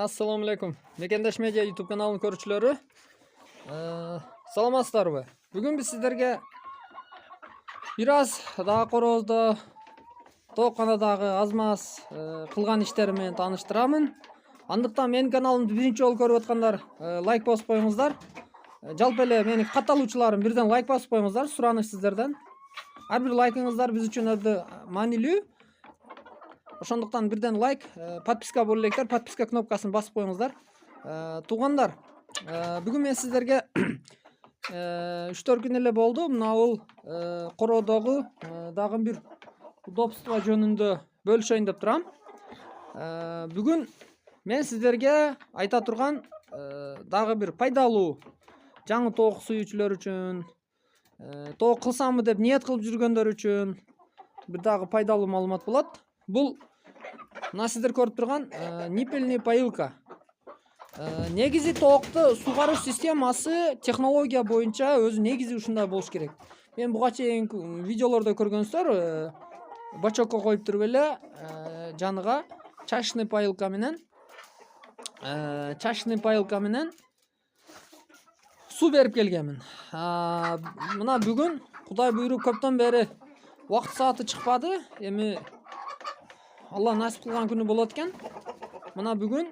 Assalomu alaykum. Mekendеш Media YouTube kanalının көрүүчүлөрү. Саламатсыздарбы? Бүгүн биз сиздерге бир аз дагы корозду, тоокканадагы аз-маз кылган иштерим менен тааныштырамын. Андыктан менин каналымды биринчи жолу көрүп аткандар лайк басып коюңуздар. Жалпы эле менин катталуучуларым бирден лайк басып коюңуздар, сураныш сиздерден. Ар бир лайкыңыздар биз үчүн өтө маанилүү. Ошондуктан бирден лайк, подписка боло электер, подписка кнопкасын басып коюңуздар. Туугандар, бүгүн мен сиздерге 3-4 күн эле болду. Мына бул короодогу дагы бир удобство жөнүндө бөлүшөйүн деп турам. Бүгүн мен сиздерге айта турган дагы бир пайдалуу жаңы тоок сүйүүчүлөр үчүн, тоок кылсамбы деп ниет кылып жүргөндөр үчүн бир дагы пайдалуу маалымат болот. Бул мына сиздер көрүп турган ниппельный поилка. Негизи тоокту сугаруу системасы технология боюнча өзү негизи ушундай болуш керек. Мен буга чейин видеолордо көргөнсүздөр, бачокко коюп туруп эле жаныга чашечный поилка менен суу берип келгенмин. Мына бүгүн Кудай буйруп көптөн бери убакыт сааты чыкпады. Эми Алла насип кылган күнү болот экен. Мына бүгүн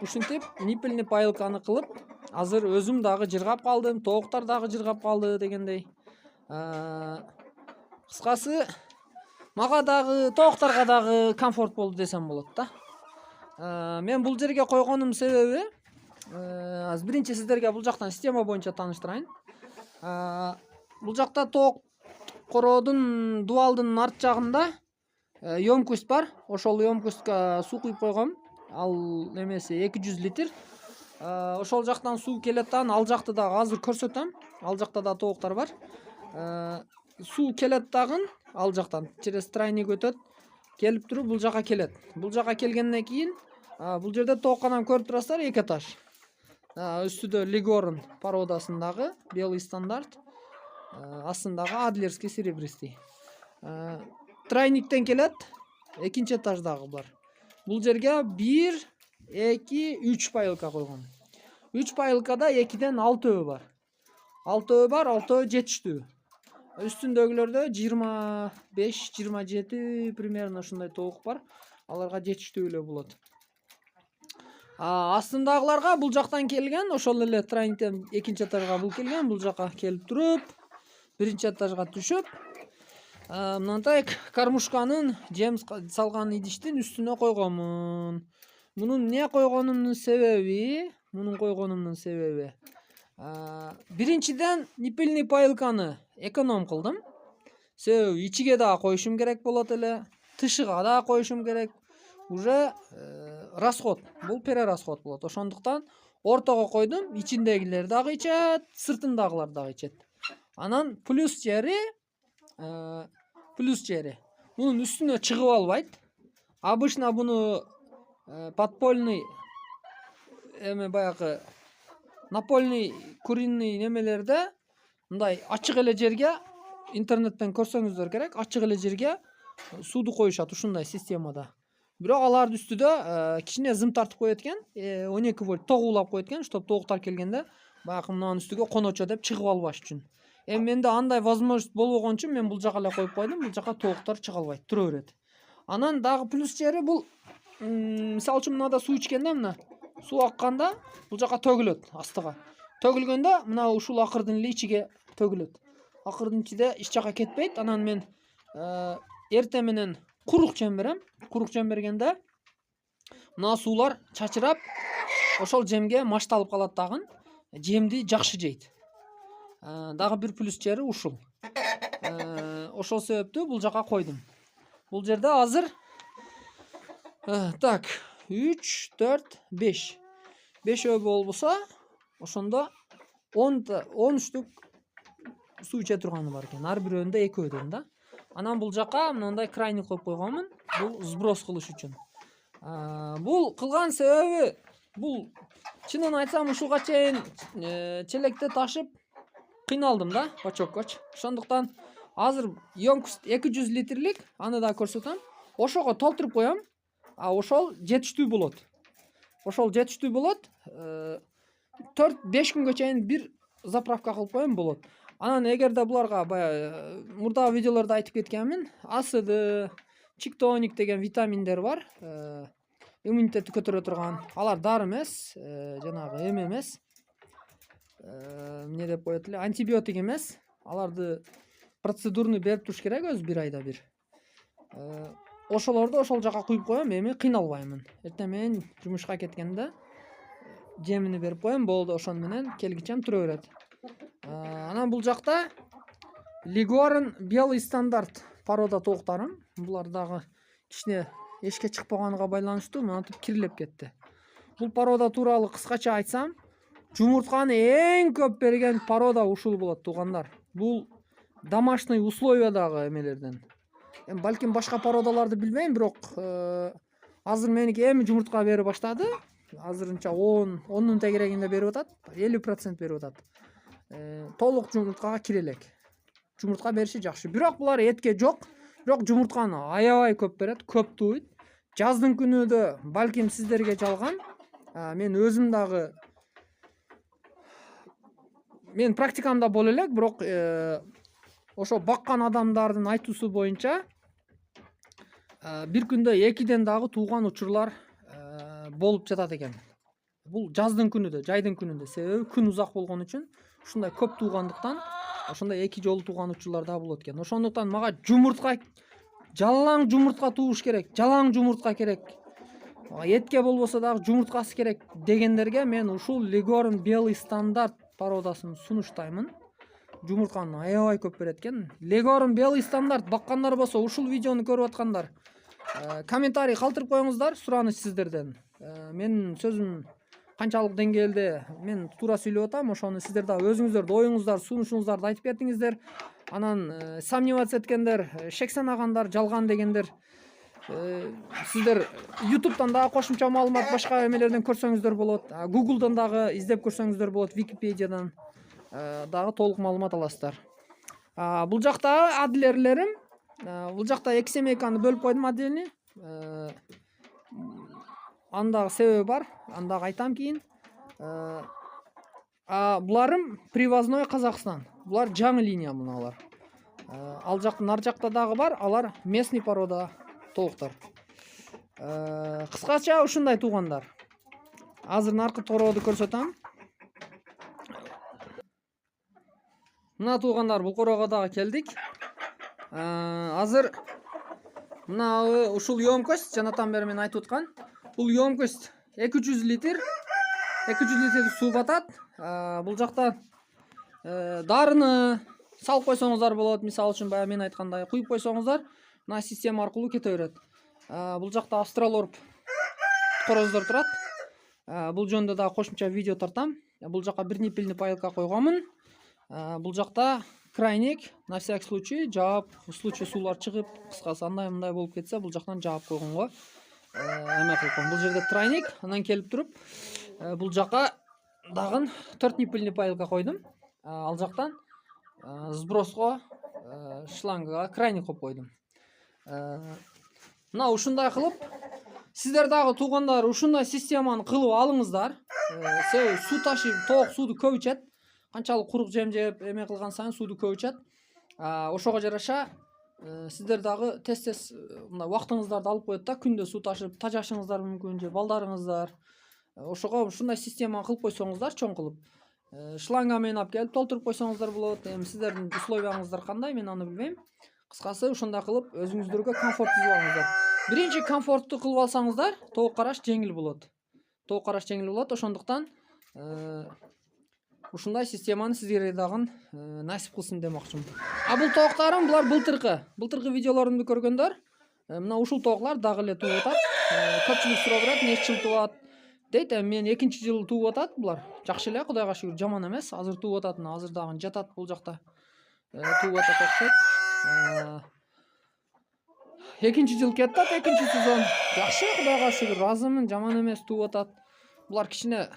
ушинтип ниппельный поилканы кылып, азыр өзүм дагы жыргап калдым, тооктор дагы жыргап калды дегендей. Кыскасы, мага дагы, тоокторго дагы комфорт болду десем болот да. Мен бул жерге койгонум себеби, азыр биринчи сиздерге бул жактан система боюнча тааныштырайын. Бул жакта тоок короодун дубалдын арт жагында емкость бар. Ошол емкостька суу куюп койгом. Ал немеси 200 литр. Ошол жактан суу келет да, ал жакты дагы азыр көрсөтөм. Ал жакта да тооктор бар. Суу келет дагы ал жактан через тройник өтөт. Келип туруп бул жака келет. Бул жака келгенден кийин бул жерде тооккананы көрүп турасыздар, 2 этаж. Үстүдө Лигорн пародасындагы белый стандарт, астындагы Адлерский серебристый. Тройниктен келет, экинчи этаждагы бар. Бул жерге 1, 2, 3 поилка койгон. 3 поилкада 2ден 6 бар. 6 бар, 6 жетиштүү. Үстүндөгүлөрдө 25-27 примерно ушундай тоок бар. Аларга жетиштүү эле болот. Астындагыларга бул жактан келген, ошол эле тройниктен экинчи этажга бул келген, бул жака келип туруп, биринчи этажга түшүп, мындай кармушканын жем салган идиштин үстүнө койгонмун. Мунун эмне койгонумдун себеби, биринчиден ниппельный поилканы эконом кылдым. Себеби ичиге дагы коюшум керек болот эле, тышыга дагы коюшум керек. Уже расход, бул перерасход болот. Ошондуктан ортого койдум, ичиндегилер дагы ичет, сыртындагылар дагы ичет. Анан плюс жери мунун үстүнө чыгып албайт. Обычно буну подпольный баягы напольный куриный немелерде мындай ачык эле жерге, интернеттен көрсөңүздөр керек, ачык эле жерге сууду коюшат ушундай системада. Бирок алардын үстүдө кичине зым тартып коет экен, 12 вольт ток улап коет экен, чтоб тооктор келгенде баягы мынанын үстүгө коночо деп чыгып албаш үчүн. Эми менде андай возможность болбогон үчүн мен бул жака эле коюп койдум. Бул жака тооктор чыга албайт, тура берет. Анан дагы плюс жери бул, мисалы үчүн мынада суу ичкенде, мына суу акканда бул жака төгүлөт астыга. Төгүлгөндө мына ушул акырдын эле ичиге төгүлөт. Акырдын ичиде эч жака кетпейт. Анан мен эртең менен курук жем берем. Курук жем бергенде мына суулар чачырап, ошол жемге машталып калат дагы. Жемди жакшы жейт. Дагы бир плюс жери ушул. Ошол себептүү бул жака койдум. Бул жерде азыр 3, 4, 5. 5 болбосо, ошондо 13түк суу иче турганы бар экен. Ар бирөөнүндө 2 да. Анан бул жака мындай крайник коюп койгонмун. Бул сброс кылыш үчүн. Бул кылган себеби, бул чынын айтсам ушуга чейин челекте ташып кыйналдым да, бачоккочу. Ошондуктан азыр емкость 200 литрлик, аны да көрсөтөм. Ошого толтуруп коем. Ошол жетиштүү болот. ошол жетиштүү болот. 4-5 күнгө чейин бир заправка кылып коем болот. Анан эгерде буларга баягы мурдагы видеолордо айтып кеткенмин, АСД, чиктоник деген витаминдер бар. Иммунитетти көтөрө турган. Алар дары эмес, жанагы эме эмес. Эмне деп коет эле, антибиотик эмес. Аларды процедурный берип туруш керек өзү бир айда бир. Ошолорду ошол жака куюп коем, эми кыйналбаймын. Эртең менен жумушка кеткенде жемини берип коем, болду, ошону менен келгичем тура берет. Анан бул жакта Legoran белый стандарт порода тооктарым. Булар дагы кичине эшикке чыкпаганга байланыштуу мынтип кирилеп кетти. Бул порода тууралуу кыскача айтсам, жумуртканы эң көп берген порода ушул болот, туугандар. Бул домашний условиядагы эмелерден. Балким башка породаларды билбейм, бирок азыр меники эми жумуртка бере баштады. Азырынча 10 тегерегинде берип атат, 50% берип атат. Толук жумурткага кире элек. Жумуртка бериши жакшы. Бирок булар этке жок. Бирок жумуртканы аябай көп берет, көп тууйт. Жаздын күнүдө балким сиздерге жалган. Мен өзүм дагы мен практикамда боло элек, бирок ошо баккан адамдардын айтуусу боюнча бир күндө 2ден дагы тууган учурлар болуп жатат экен. Бул жаздын күнүдө, жайдын күнүндө, себеби күн узак болгон үчүн ушундай көп туугандыктан ошондой 2 жолу тууган учурлар да болот экен. Ошондуктан мага жумуртка, жалаң жумуртка тууш керек, жалаң жумуртка керек. Этке болбосо дагы жумурткасы керек дегендерге мен ушул Legoran белый стандарт породасын сунуштаймын. Жумуртканы аябай көп берет экен. Legoran белый стандарт баккандар болсо, ушул видеону көрүп аткандар, комментарий калтырып коюңуздар, сураныч сиздерден. Менин сөзүм канчалык деңгээлде мен туура сүйлөп атам, ошону сиздер да өзүңүздөрдүн оюңуздарды, сунушуңуздарды айтып бердиңиздер. Анан сомневаться эткендер, шек санагандар, жалган дегендер, сиздер YouTube'дан дагы кошумча маалымат башка эмелерден көрсөңүздөр болот. Google'дан дагы издеп көрсөңүздөр болот, Википедиядан дагы толук маалымат аласыздар. Бул жакта адлерлерим, бул жакта 2 семейканы бөлүп койдум отдельный. Андагы себеби бар, андагы айтам кийин. Буларым привозной Казакстан. Булар жаңы линия муналар. Ал жактан нар жакта дагы бар, алар местный порода толуктар. Кыскача ушундай туугандар. Азыр наркы торооду көрсөтөм. Мына туугандар, бул короого дагы келдик. Азыр мына ушул ёмкость, жанатан бери мен айтып аткан. Бул ёмкость 200 литр. 200 литр суу батат. Бул жакта дарыны салып койсоңуздар болот. Мисалы үчүн баягы мен айткандай куюп койсоңуздар, мына система аркылуу кете берет. Бул жакта австралорп короздөр турат. Бул жөнүндө дагы кошумча видео тартам. Бул жака бир ниппельный паялка койгонмун. Бул жакта крайник, на всякий случай жаап, в случае суулар чыгып, кыскасы андай мындай болуп кетсе, бул жактан жаап койгонго эме кылып коем. Бул жерде тройник, анан келип туруп, бул жака дагы 4 ниппельный паялка койдум. Ал жактан сброско шлангага крайник коюп койдум. Мына ушундай кылып, сиздер дагы туугандар ушундай системаны кылып алыңыздар. Себеби суу ташып, тоок сууду көп ичет. Канчалык курук жем жеп, эме кылган сайын сууду көп ичет. Ошого жараша сиздер дагы тез-тез мындай убактыңыздарды алып коет да, күндө суу ташып, тажашыңыздар мүмкүн же балдарыңыздар. Ошого ушундай система кылып койсоңуздар, чоң кылып. Шланга менен алып келип толтуруп койсоңуздар болот. Эми сиздердин условияңыздар кандай, мен аны билбейм. Кыскасы ушундай кылып өзүңүздөргө комфорт түзүп алыңыздар. Биринчи комфортту кылып алсаңыздар, тоок караш жеңил болот. Тоок караш жеңил болот, ошондуктан ушундай системаны сиздерге дагы насип кылсын демакчымын. Бул тооктарым, булар былтыркы видеолорумду көргөндөр, мына ушул тооклар дагы эле тууп атат. Көпчүлүк сурап берет, нече жыл туат дейт. Мен 2-чи жыл тууп атат булар. Жакшы эле, Кудайга шүгүр, жаман эмес. Азыр тууп атат, азыр дагы жатат бул жакта. Тууп атат окшойт. 2-чи жыл кетти, 2-чи сезон. Жакшы, Кудайга шүгүр, разымын, жаман эмес, тууп атат. Булар кичине